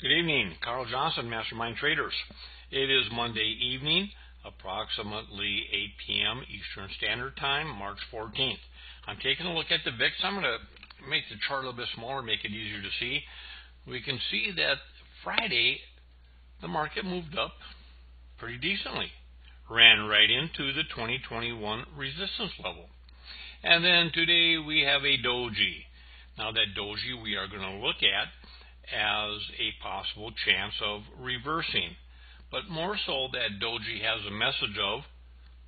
Good evening, Carl Johnson, Mastermind Traders. It is Monday evening, approximately 8 p.m. Eastern Standard Time, March 14th. I'm taking a look at the VIX. I'm going to make the chart a little bit smaller, make it easier to see. We can see that Friday, the market moved up pretty decently, ran right into the 2021 resistance level. And then today we have a doji. Now that doji we are going to look at as a possible chance of reversing. But more so, that doji has a message of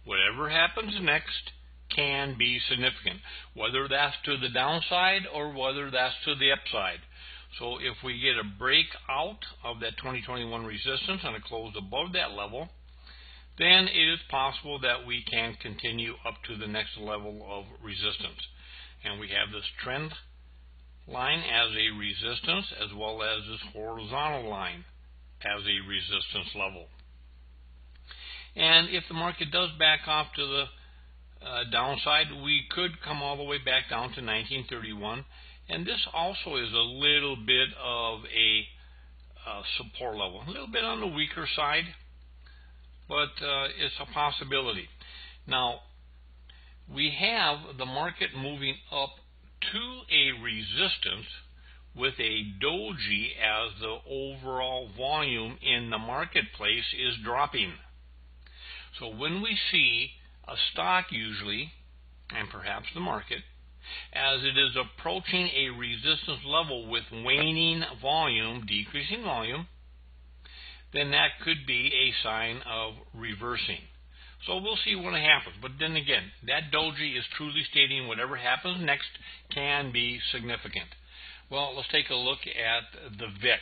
whatever happens next can be significant, whether that's to the downside or whether that's to the upside. So if we get a break out of that 2021 resistance and a close above that level, then it is possible that we can continue up to the next level of resistance. And we have this trend line as a resistance, as well as this horizontal line as a resistance level. And if the market does back off to the downside, we could come all the way back down to 1931. And this also is a little bit of a support level, a little bit on the weaker side, but it's a possibility. Now, we have the market moving up to a resistance with a doji as the overall volume in the marketplace is dropping. So when we see a stock usually, and perhaps the market, as it is approaching a resistance level with waning volume, decreasing volume, then that could be a sign of reversing. So we'll see what happens. But then again, that doji is truly stating whatever happens next can be significant. Well, let's take a look at the VIX,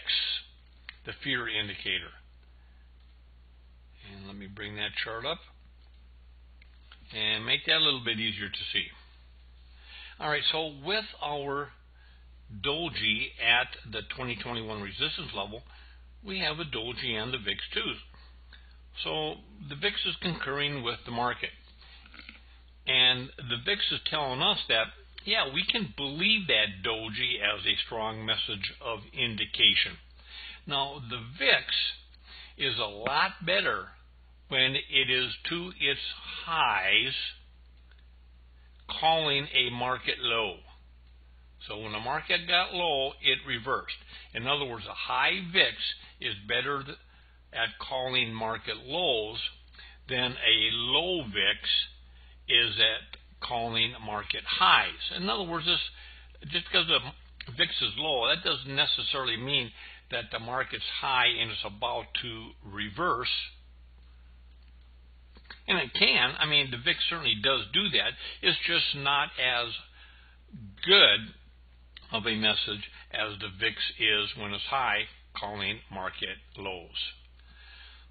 the fear indicator. And let me bring that chart up and make that a little bit easier to see. All right, so with our doji at the 2021 resistance level, we have a doji and the VIX too. So the VIX is concurring with the market. And the VIX is telling us that, yeah, we can believe that doji as a strong message of indication. Now, the VIX is a lot better when it is to its highs, calling a market low. So when the market got low, it reversed. In other words, a high VIX is better at calling market lows than a low VIX is at calling market highs. In other words, just because the VIX is low, that doesn't necessarily mean that the market's high and it's about to reverse. And it can. I mean, the VIX certainly does do that. It's just not as good of a message as the VIX is when it's high, calling market lows.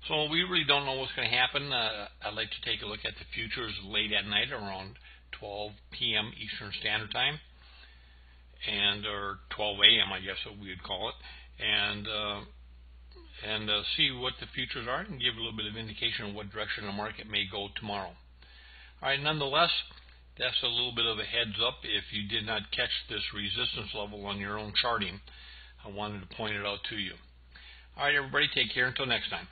So we really don't know what's going to happen. I'd like to take a look at the futures late at night around 12 p.m. Eastern Standard Time, or 12 a.m. I guess what we would call it, and see what the futures are and give a little bit of indication of what direction the market may go tomorrow. All right, nonetheless, that's a little bit of a heads up. If you did not catch this resistance level on your own charting, I wanted to point it out to you. All right, everybody, take care until next time.